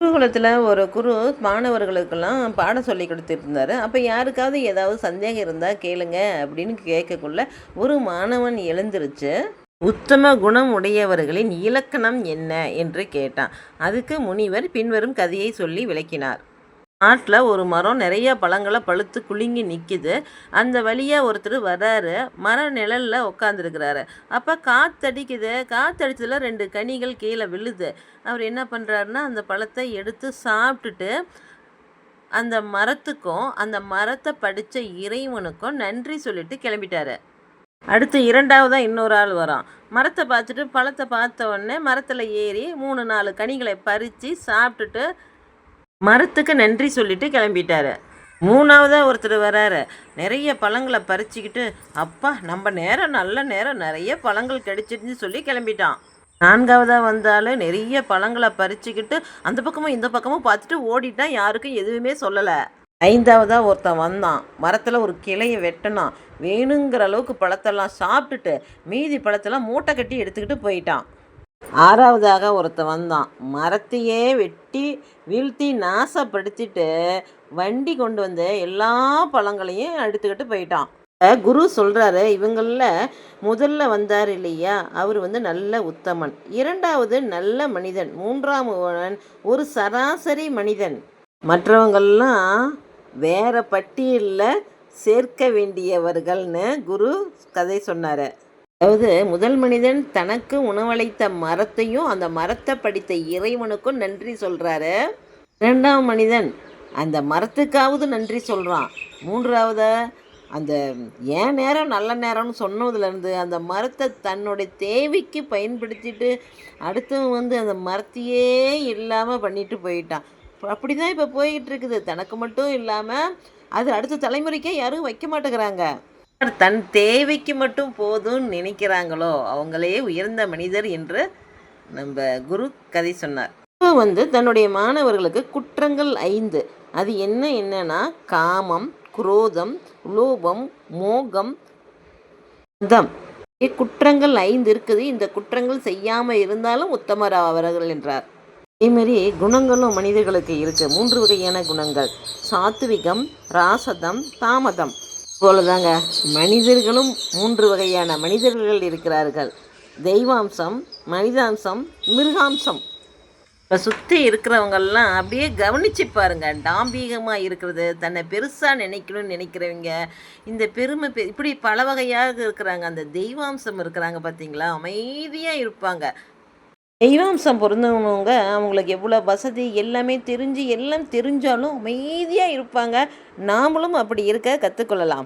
குருகுலத்தில் ஒரு குரு மாணவர்களுக்கெல்லாம் பாடம் சொல்லி கொடுத்துட்டு இருந்தாரு. அப்போ யாருக்காவது ஏதாவது சந்தேகம் இருந்தால் கேளுங்க அப்படின்னு கேட்கக்குள்ள ஒரு மாணவன் எழுந்திருச்சு, உத்தம குணம் உடையவர்களின் இலக்கணம் என்ன என்று கேட்டான். அதுக்கு முனிவர் பின்வரும் கதையை சொல்லி விளக்கினார். காட்டில் ஒரு மரம் நிறைய பழங்களை பழுத்து குலுங்கி நிற்கிது. அந்த வழியாக ஒருத்தர் வர்றாரு. மர நிழலில் உட்காந்துருக்கிறாரு. அப்போ காற்றடிக்குது. காற்றடிச்சதில் 2 கனிகள் கீழே விழுது. அவர் என்ன பண்ணுறாருன்னா அந்த பழத்தை எடுத்து சாப்பிட்டுட்டு அந்த மரத்துக்கும் அந்த மரத்தை படித்த இறைவனுக்கும் நன்றி சொல்லிட்டு கிளம்பிட்டாரு. அடுத்து 2வதாக இன்னொரு ஆள் வரான். மரத்தை பார்த்துட்டு பழத்தை பார்த்த உடனே மரத்தில் ஏறி 3-4 கனிகளை பறித்து சாப்பிட்டுட்டு மரத்துக்கு நன்றி சொல்லிட்டு கிளம்பிட்டாரு. 3வதாக ஒருத்தர் வராரு. நிறைய பழங்களை பறிச்சுக்கிட்டு, அப்பா நம்ம நேரம் நல்ல நேரம், நிறைய பழங்கள் கிடைச்சிருந்துன்னு சொல்லி கிளம்பிட்டான். 4வதாக வந்தாலும் நிறைய பழங்களை பறிச்சுக்கிட்டு அந்த பக்கமும் இந்த பக்கமும் பார்த்துட்டு ஓடிட்டான். யாருக்கும் எதுவுமே சொல்லலை. 5வதாக ஒருத்தன் வந்தான். மரத்தில் ஒரு கிளையை வெட்டினான். வேணுங்கிற அளவுக்கு பழத்தெல்லாம் சாப்பிட்டுட்டு மீதி பழத்தெல்லாம் மூட்டை கட்டி எடுத்துக்கிட்டு போயிட்டான். 6வதாக ஒருத்தன் வந்தான். மரத்தையே வெட்டி வீழ்த்தி நாசப்படுத்திட்டு வண்டி கொண்டு வந்து எல்லா பழங்களையும் எடுத்துக்கிட்டு போயிட்டான். குரு சொல்கிறாரு, இவங்களில் முதல்ல வந்தார் இல்லையா, அவர் நல்ல உத்தமன். 2வது நல்ல மனிதன். 3ஆமவன் ஒரு சராசரி மனிதன். மற்றவங்கள்லாம் வேற பட்டியலில் சேர்க்க வேண்டியவர்கள்னு குரு கதை சொன்னார். அதாவது முதல் மனிதன் தனக்கு உணவளித்த மரத்தையும் அந்த மரத்தை படித்த இறைவனுக்கும் நன்றி சொல்கிறாரு. 2ஆம் மனிதன் அந்த மரத்துக்காவது நன்றி சொல்கிறான். 3வது அந்த ஏன் நேரம் நல்ல நேரம்னு சொன்னதுலேருந்து அந்த மரத்தை தன்னுடைய தேவைக்கு பயன்படுத்திட்டு அடுத்தவன் அந்த மரத்தையே இல்லாமல் பண்ணிட்டு போயிட்டான். அப்படி தான் இப்போ போய்கிட்டு இருக்குது. தனக்கு மட்டும் இல்லாமல் அது அடுத்த தலைமுறைக்கே யாரும் வைக்க மாட்டேங்கிறாங்க. தன் தேவைக்கு மட்டும் போதும்னு நினைக்கிறாங்களோ அவங்களே உயர்ந்த மனிதர் என்று நம்ம குரு கதை சொன்னார். தன்னுடைய மாணவர்களுக்கு குற்றங்கள் 5, அது என்னன்னா காமம், குரோதம், லோபம், மோகம், மதம். குற்றங்கள் 5 இருக்குது. இந்த குற்றங்கள் செய்யாமல் இருந்தாலும் உத்தமர் அவர்கள் என்றார். அதே மாதிரி குணங்களும் மனிதர்களுக்கு இருக்கு. 3 வகையான குணங்கள்: சாத்விகம், ராசதம், தாமதம். போலதாங்க மனிதர்களும் 3 வகையான மனிதர்கள் இருக்கிறார்கள்: தெய்வாம்சம், மனிதாம்சம், மிருகாம்சம். இப்போ சுற்றி இருக்கிறவங்கெல்லாம் அப்படியே கவனிச்சு பாருங்க. டாம்பீகமாக இருக்கிறது, தன்னை பெருசாக நினைக்கணும்னு நினைக்கிறவங்க, இந்த பெருமை இப்படி பல வகையாக இருக்கிறாங்க. அந்த தெய்வாம்சம் இருக்கிறாங்க பார்த்தீங்களா, அமைதியாக இருப்பாங்க. தெய்வாம்சம் பொருந்தவங்க அவங்களுக்கு எவ்வளோ வசதி எல்லாமே எல்லாம் தெரிஞ்சாலும் அமைதியாக இருப்பாங்க. நாமளும் அப்படி இருக்க கற்றுக்கொள்ளலாம்.